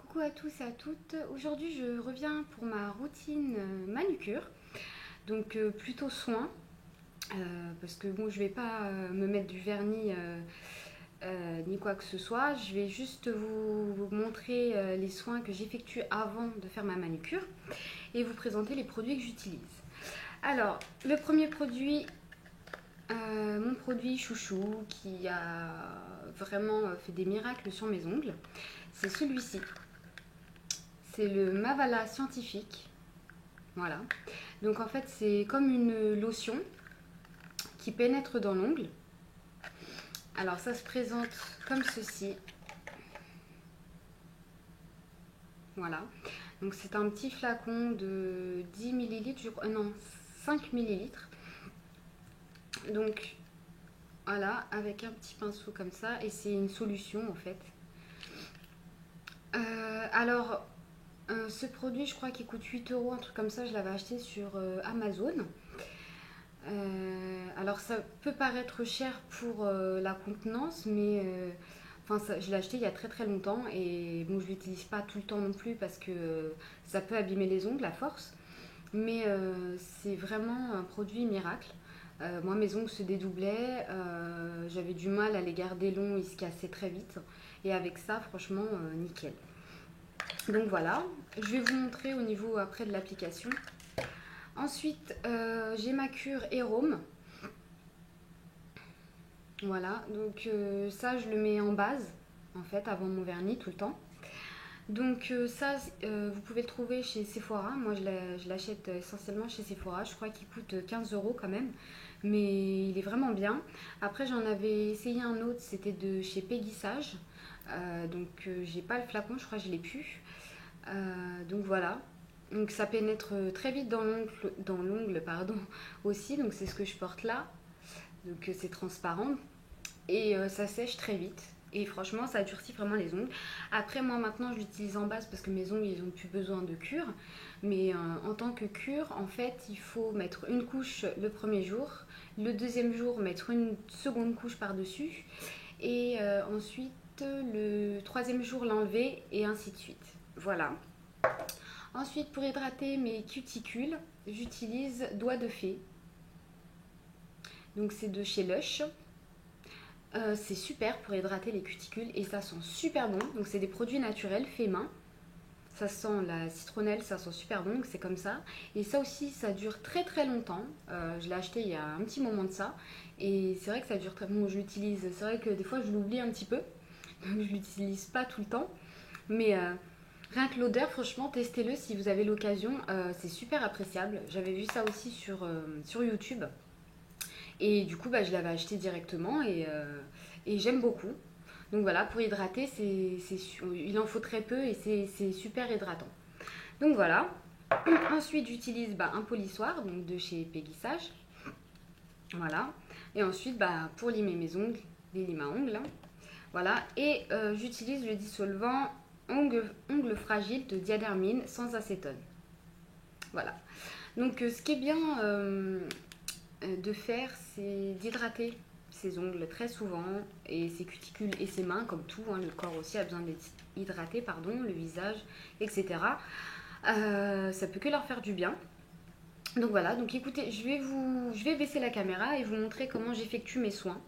Coucou à tous et à toutes. Aujourd'hui, je reviens pour ma routine manucure. Donc plutôt soin, parce que bon, je vais pas me mettre du vernis ni quoi que ce soit. Je vais juste vous montrer les soins que j'effectue avant de faire ma manucure et vous présenter les produits que j'utilise. Alors, le premier produit, mon produit chouchou qui a vraiment fait des miracles sur mes ongles, c'est celui-ci. C'est le Mavala scientifique. Voilà. Donc en fait, c'est comme une lotion qui pénètre dans l'ongle. Alors ça se présente comme ceci. Voilà. Donc c'est un petit flacon de 10 millilitres, je crois. Non, 5 millilitres. Donc voilà, avec un petit pinceau comme ça. Et c'est une solution en fait. Alors, ce produit, je crois qu'il coûte 8 euros, un truc comme ça. Je l'avais acheté sur Amazon. Alors ça peut paraître cher pour la contenance, mais je l'ai acheté il y a très très longtemps et bon, je l'utilise pas tout le temps non plus parce que ça peut abîmer les ongles à force. Mais c'est vraiment un produit miracle. Moi, mes ongles se dédoublaient, j'avais du mal à les garder longs, ils se cassaient très vite. Et avec ça, franchement, nickel. Donc voilà, je vais vous montrer au niveau après de l'application. Ensuite, j'ai ma cure Hérôme. Voilà, donc ça, je le mets en base, en fait, avant mon vernis, tout le temps. Donc ça, vous pouvez le trouver chez Sephora. Moi, je l'achète essentiellement chez Sephora. Je crois qu'il coûte 15 euros quand même, mais il est vraiment bien. Après, j'en avais essayé un autre, c'était de chez Peggy Sage. Donc j'ai pas le flacon, je crois que je l'ai plus. Donc voilà. Donc ça pénètre très vite dans l'ongle, pardon, aussi. Donc c'est ce que je porte là. Donc c'est transparent et ça sèche très vite. Et franchement, ça durcit vraiment les ongles. Après, moi maintenant, je l'utilise en base parce que mes ongles, ils n'ont plus besoin de cure. Mais en tant que cure, en fait, il faut mettre une couche le premier jour. Le deuxième jour, mettre une seconde couche par-dessus. Et ensuite, le troisième jour, l'enlever et ainsi de suite. Voilà. Ensuite, pour hydrater mes cuticules, j'utilise Doigt de Fée. Donc c'est de chez Lush. C'est super pour hydrater les cuticules et ça sent super bon. Donc c'est des produits naturels faits main. Ça sent la citronnelle, ça sent super bon, donc c'est comme ça. Et ça aussi, ça dure très très longtemps. Je l'ai acheté il y a un petit moment de ça. Et c'est vrai que ça dure très bon. Je l'utilise, c'est vrai que des fois je l'oublie un petit peu. Donc je l'utilise pas tout le temps. Mais rien que l'odeur, franchement, testez-le si vous avez l'occasion. C'est super appréciable. J'avais vu ça aussi sur YouTube. Et du coup, je l'avais acheté directement et j'aime beaucoup. Donc voilà, pour hydrater, il en faut très peu et c'est super hydratant. Donc voilà. Ensuite, j'utilise un polissoir donc de chez Peggy Sage. Voilà. Et ensuite, pour limer mes ongles, des limes à ongles. Hein. Voilà. Et j'utilise le dissolvant ongles fragiles de Diadermine sans acétone. Voilà. Donc ce qui est bien de faire, c'est d'hydrater ses ongles très souvent et ses cuticules et ses mains, comme tout, hein, le corps aussi a besoin d'être hydraté, pardon, le visage, etc. Ça peut que leur faire du bien. Donc voilà, donc écoutez, je vais baisser la caméra et vous montrer comment j'effectue mes soins.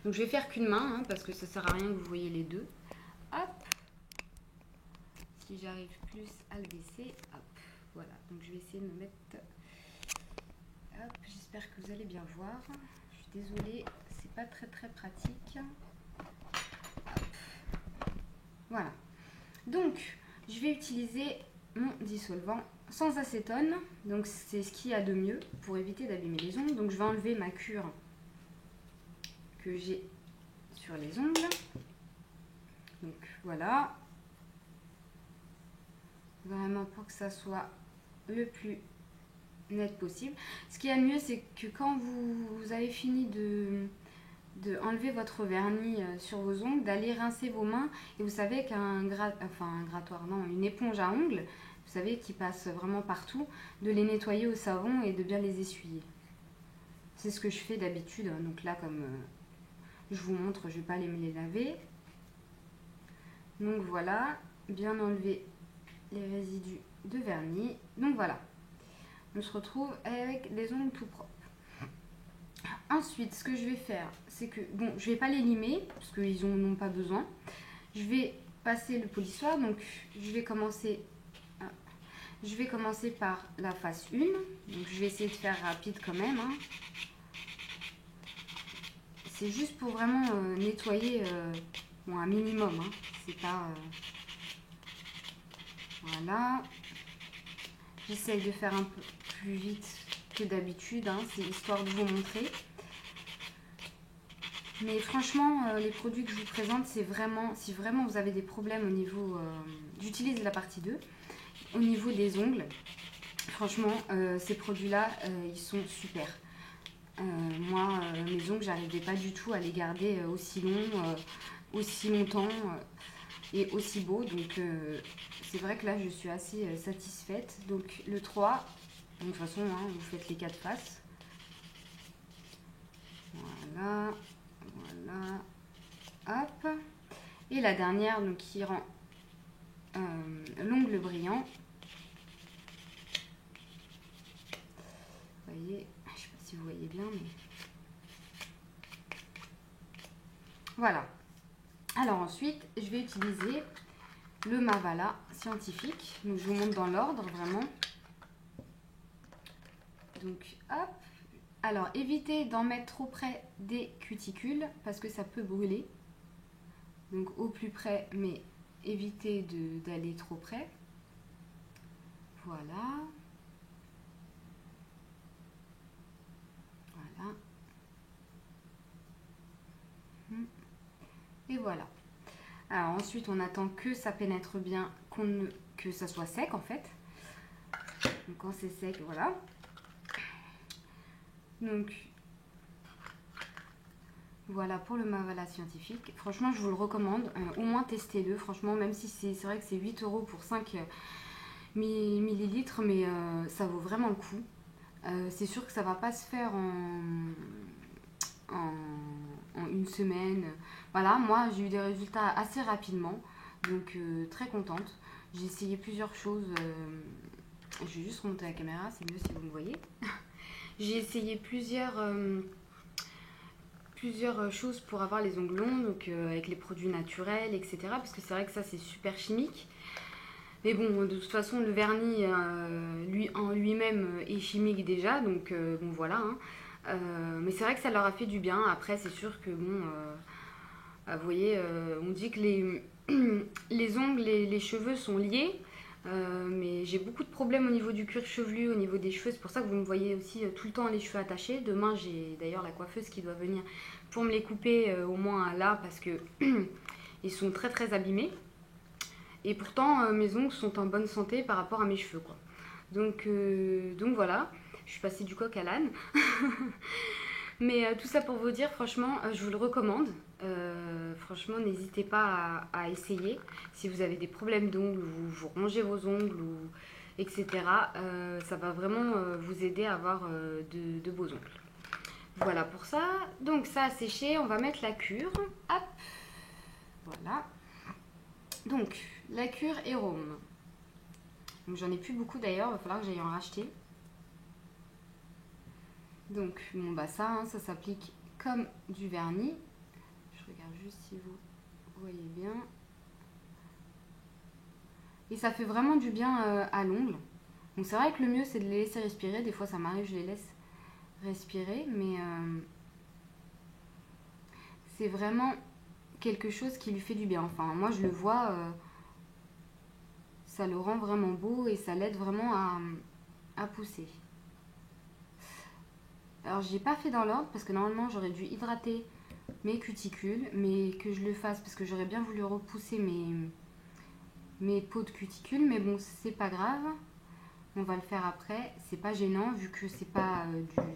Donc je vais faire qu'une main, hein, parce que ça sert à rien que vous voyez les deux. Hop, si j'arrive plus à le baisser, hop, voilà. Donc je vais essayer de me mettre. Hop, j'espère que vous allez bien voir. Je suis désolée, c'est pas très très pratique. Hop. Voilà. Donc, je vais utiliser mon dissolvant sans acétone. Donc, c'est ce qu'il y a de mieux pour éviter d'abîmer les ongles. Donc, je vais enlever ma cure que j'ai sur les ongles. Donc, voilà. Vraiment pour que ça soit le plus net possible. Ce qu'il y a de mieux, c'est que quand vous avez fini de enlever votre vernis sur vos ongles, d'aller rincer vos mains. Et vous savez qu'un grattoir, non, une éponge à ongles, vous savez, qui passe vraiment partout, de les nettoyer au savon et de bien les essuyer. C'est ce que je fais d'habitude. Donc là, comme je vous montre, je ne vais pas les laver. Donc voilà. bien enlever les résidus de vernis. Donc voilà, on se retrouve avec des ongles tout propres. Ensuite, ce que je vais faire, c'est que, bon, je vais pas les limer, parce qu'ils n'en ont pas besoin. Je vais passer le polissoir, donc je vais commencer par la face 1. Donc je vais essayer de faire rapide quand même. Hein. C'est juste pour vraiment nettoyer bon, un minimum. Hein. C'est pas... voilà. J'essaye de faire un peu plus vite que d'habitude. Hein. C'est histoire de vous montrer. Mais franchement, les produits que je vous présente, c'est vraiment... Si vraiment vous avez des problèmes au niveau... j'utilise la partie 2. Au niveau des ongles, franchement, ces produits-là, ils sont super. Moi, mes ongles, j'arrivais pas du tout à les garder aussi longs, aussi longtemps et aussi beaux. Donc, c'est vrai que là, je suis assez satisfaite. Donc, le 3, donc, de toute façon, hein, vous faites les 4 faces. Voilà, voilà, hop. Et la dernière, donc, qui rend l'ongle brillant. Vous voyez, je sais pas si vous voyez bien, mais... Voilà. Alors ensuite, je vais utiliser le Mavala scientifique. Donc je vous montre dans l'ordre vraiment. Donc hop. Alors évitez d'en mettre trop près des cuticules parce que ça peut brûler. Donc au plus près, mais évitez d'aller trop près. Voilà. Voilà. Et voilà. Alors ensuite, on attend que ça pénètre bien, que ça soit sec en fait. Donc quand c'est sec, voilà. Donc voilà pour le Mavala scientifique. Franchement, je vous le recommande. Au moins testez-le. Franchement, même si c'est vrai que c'est 8 € pour 5 millilitres, mais ça vaut vraiment le coup. C'est sûr que ça va pas se faire en une semaine. Voilà, moi j'ai eu des résultats assez rapidement, donc très contente. J'ai essayé plusieurs choses. Je vais juste remonter la caméra, c'est mieux si vous me voyez. J'ai essayé plusieurs choses pour avoir les ongles longs, donc avec les produits naturels, etc. Parce que c'est vrai que ça c'est super chimique. Mais bon, de toute façon, le vernis en lui-même est chimique déjà, donc bon voilà. Hein. Mais c'est vrai que ça leur a fait du bien. Après, c'est sûr que bon, vous voyez, on dit que les ongles et les cheveux sont liés. Mais j'ai beaucoup de problèmes au niveau du cuir chevelu, au niveau des cheveux. C'est pour ça que vous me voyez aussi tout le temps les cheveux attachés. Demain, j'ai d'ailleurs la coiffeuse qui doit venir pour me les couper au moins là parce que ils sont très très abîmés. Et pourtant, mes ongles sont en bonne santé par rapport à mes cheveux, quoi. Donc voilà, je suis passée du coq à l'âne. Mais tout ça pour vous dire, franchement, je vous le recommande. Franchement, n'hésitez pas à essayer. Si vous avez des problèmes d'ongles, vous rongez vos ongles, etc. Ça va vraiment vous aider à avoir de beaux ongles. Voilà pour ça. Donc ça a séché, on va mettre la cure. Hop, voilà. Donc, la cure Hérôme. Donc j'en ai plus beaucoup d'ailleurs, il va falloir que j'aille en racheter. Donc, bon bah ça, hein, ça s'applique comme du vernis. Je regarde juste si vous voyez bien. Et ça fait vraiment du bien à l'ongle. Donc c'est vrai que le mieux c'est de les laisser respirer. Des fois ça m'arrive, je les laisse respirer. Mais c'est vraiment quelque chose qui lui fait du bien. Enfin, moi je le vois, ça le rend vraiment beau et ça l'aide vraiment à pousser. Alors j'ai pas fait dans l'ordre parce que normalement j'aurais dû hydrater mes cuticules, mais que je le fasse parce que j'aurais bien voulu repousser mes peaux de cuticules, mais bon c'est pas grave, on va le faire après, c'est pas gênant vu que c'est pas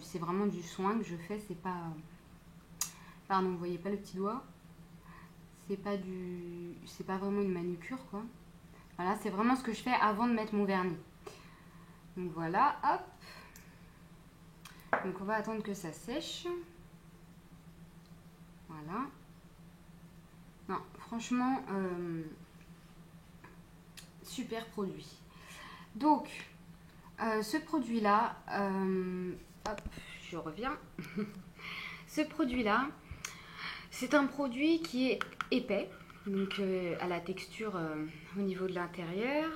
c'est vraiment du soin que je fais, c'est pas, pardon vous voyez pas le petit doigt, c'est pas vraiment une manucure quoi, voilà c'est vraiment ce que je fais avant de mettre mon vernis. Donc voilà, hop. Donc on va attendre que ça sèche. Voilà. Non, franchement, super produit. Donc, ce produit-là, hop, je reviens. Ce produit-là, c'est un produit qui est épais, donc à la texture au niveau de l'intérieur.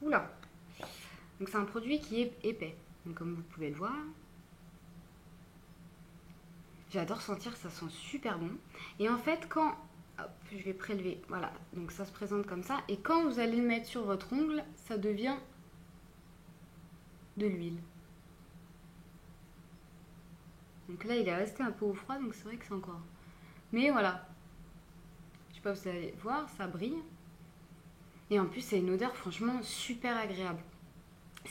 Oula! Donc c'est un produit qui est épais, donc, comme vous pouvez le voir. J'adore sentir, ça sent super bon. Et en fait, quand... Hop, je vais prélever, voilà, donc ça se présente comme ça. Et quand vous allez le mettre sur votre ongle, ça devient de l'huile. Donc là, il est resté un peu au froid, donc c'est vrai que c'est encore... Mais voilà. Je sais pas, vous allez voir, ça brille. Et en plus, c'est une odeur franchement super agréable.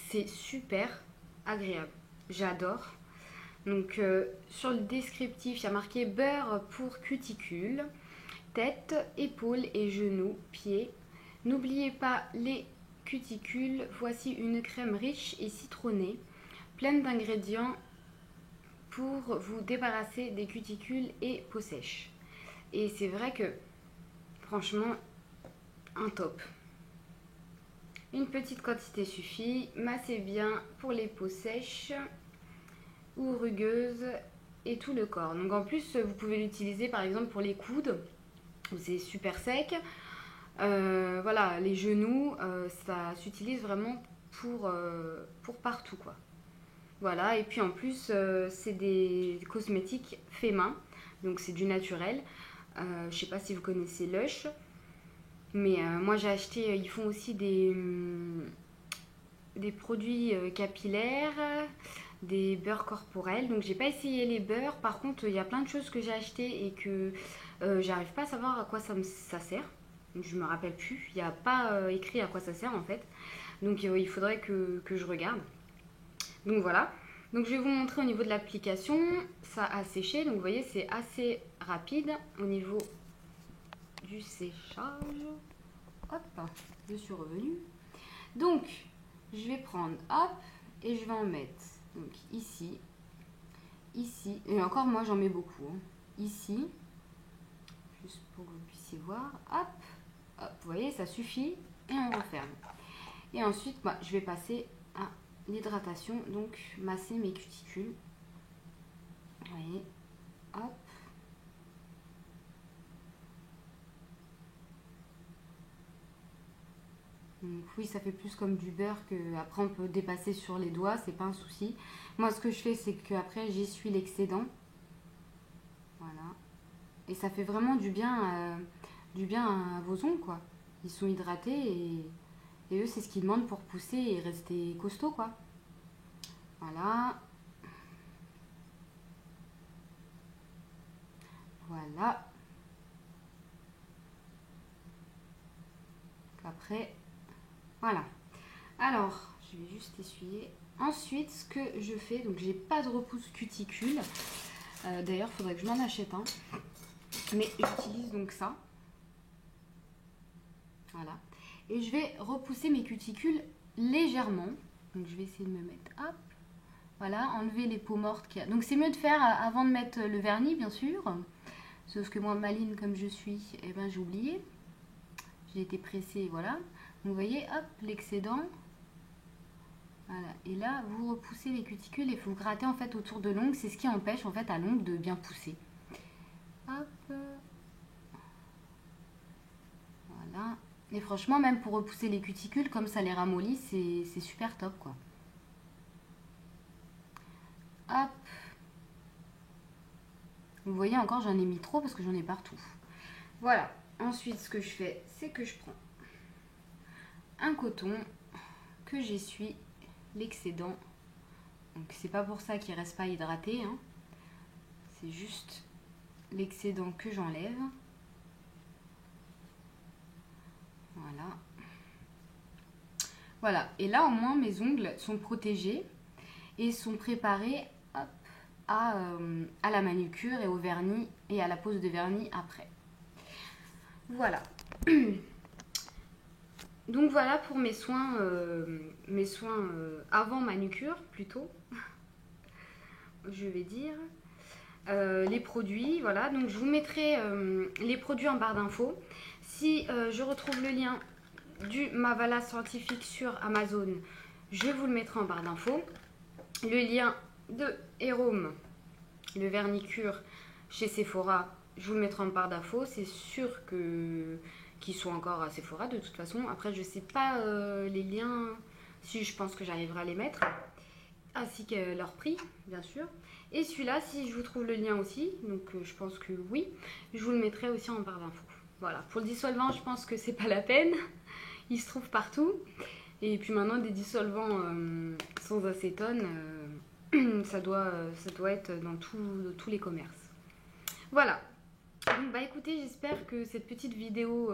C'est super agréable. J'adore. Donc sur le descriptif, il y a marqué beurre pour cuticules, tête, épaules et genoux, pieds. N'oubliez pas les cuticules. Voici une crème riche et citronnée, pleine d'ingrédients pour vous débarrasser des cuticules et peau sèche. Et c'est vrai que franchement, un top. Une petite quantité suffit. Massez bien pour les peaux sèches ou rugueuses et tout le corps. Donc en plus, vous pouvez l'utiliser par exemple pour les coudes, où c'est super sec. Voilà, les genoux, ça s'utilise vraiment pour partout, quoi. Voilà, et puis en plus, c'est des cosmétiques faits main, donc c'est du naturel. Je sais pas si vous connaissez Lush, mais moi j'ai acheté, ils font aussi des produits capillaires, des beurres corporels. Donc j'ai pas essayé les beurres, par contre il y a plein de choses que j'ai achetées et que j'arrive pas à savoir à quoi ça sert. Je me rappelle plus, il n'y a pas écrit à quoi ça sert en fait. Donc il faudrait que je regarde. Donc voilà. Donc je vais vous montrer au niveau de l'application. Ça a séché, donc vous voyez c'est assez rapide au niveau du séchage. Hop, je suis revenue. Donc je vais prendre, hop, et je vais en mettre donc ici, ici, et encore moi j'en mets beaucoup, hein. Ici, juste pour que vous puissiez voir, hop, hop, vous voyez ça suffit, et on referme. Et ensuite bah, je vais passer à l'hydratation, donc masser mes cuticules, vous voyez, hop. Donc oui, ça fait plus comme du beurre que après on peut dépasser sur les doigts, c'est pas un souci. Moi ce que je fais c'est que après j'essuie l'excédent. Voilà. Et ça fait vraiment du bien à vos ongles quoi. Ils sont hydratés et eux c'est ce qu'ils demandent pour pousser et rester costaud quoi. Voilà. Voilà. Après, voilà. Alors, je vais juste essuyer. Ensuite, ce que je fais, donc j'ai pas de repousse cuticule. D'ailleurs, il faudrait que je m'en achète un. Mais j'utilise donc ça. Voilà. Et je vais repousser mes cuticules légèrement. Donc je vais essayer de me mettre, hop. Voilà, enlever les peaux mortes qu'il y a. Donc c'est mieux de faire avant de mettre le vernis, bien sûr. Sauf que moi, maline comme je suis, eh ben, j'ai oublié. J'ai été pressée, voilà. Donc vous voyez, hop, l'excédent. Voilà. Et là, vous repoussez les cuticules et vous grattez en fait autour de l'ongle. C'est ce qui empêche en fait à l'ongle de bien pousser. Hop. Voilà. Et franchement, même pour repousser les cuticules, comme ça les ramollit, c'est super top quoi. Hop. Vous voyez encore, j'en ai mis trop parce que j'en ai partout. Voilà. Ensuite, ce que je fais, c'est que je prends un coton que j'essuie l'excédent. Donc c'est pas pour ça qu'il reste pas hydraté, hein. C'est juste l'excédent que j'enlève. Voilà. Voilà. Et là, au moins, mes ongles sont protégés et sont préparés hop, à la manucure et au vernis et à la pose de vernis après. Voilà. Donc voilà pour mes soins avant manucure plutôt. Je vais dire. Les produits, voilà. Donc je vous mettrai les produits en barre d'infos. Si je retrouve le lien du Mavala scientifique sur Amazon, je vous le mettrai en barre d'infos. Le lien de Hérôme, le vernicure chez Sephora, je vous le mettrai en barre d'infos. C'est sûr que qu'ils sont encore à Sephora de toute façon. Après, je sais pas les liens, si je pense que j'arriverai à les mettre, ainsi que leur prix, bien sûr. Et celui-là, si je vous trouve le lien aussi, donc je pense que oui, je vous le mettrai aussi en barre d'infos. Voilà, pour le dissolvant, je pense que c'est pas la peine. Il se trouve partout. Et puis maintenant, des dissolvants sans acétone, ça doit être dans tous les commerces. Voilà. Donc, bah écoutez, j'espère que cette petite vidéo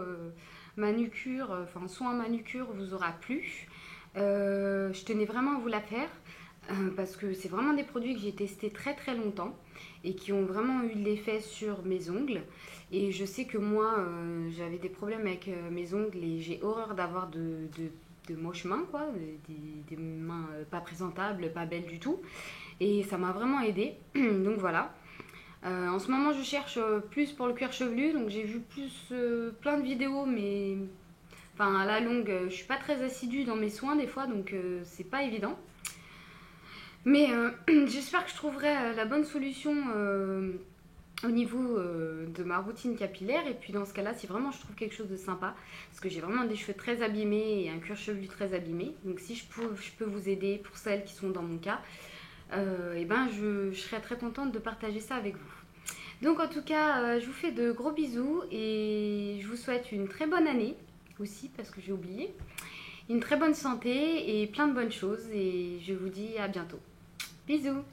manucure, enfin soin manucure, vous aura plu. Je tenais vraiment à vous la faire parce que c'est vraiment des produits que j'ai testés très très longtemps et qui ont vraiment eu l'effet sur mes ongles. Et je sais que moi, j'avais des problèmes avec mes ongles et j'ai horreur d'avoir de moches mains, quoi, des mains pas présentables, pas belles du tout. Et ça m'a vraiment aidé. Donc voilà. En ce moment, je cherche plus pour le cuir chevelu, donc j'ai vu plein de vidéos, mais enfin à la longue, je suis pas très assidue dans mes soins des fois, donc c'est pas évident. Mais j'espère que je trouverai la bonne solution au niveau de ma routine capillaire. Et puis dans ce cas-là, si vraiment je trouve quelque chose de sympa, parce que j'ai vraiment des cheveux très abîmés et un cuir chevelu très abîmé, donc si je peux vous aider pour celles qui sont dans mon cas, et ben je serais très contente de partager ça avec vous. Donc en tout cas, je vous fais de gros bisous et je vous souhaite une très bonne année aussi, parce que j'ai oublié. Une très bonne santé et plein de bonnes choses, et je vous dis à bientôt. Bisous!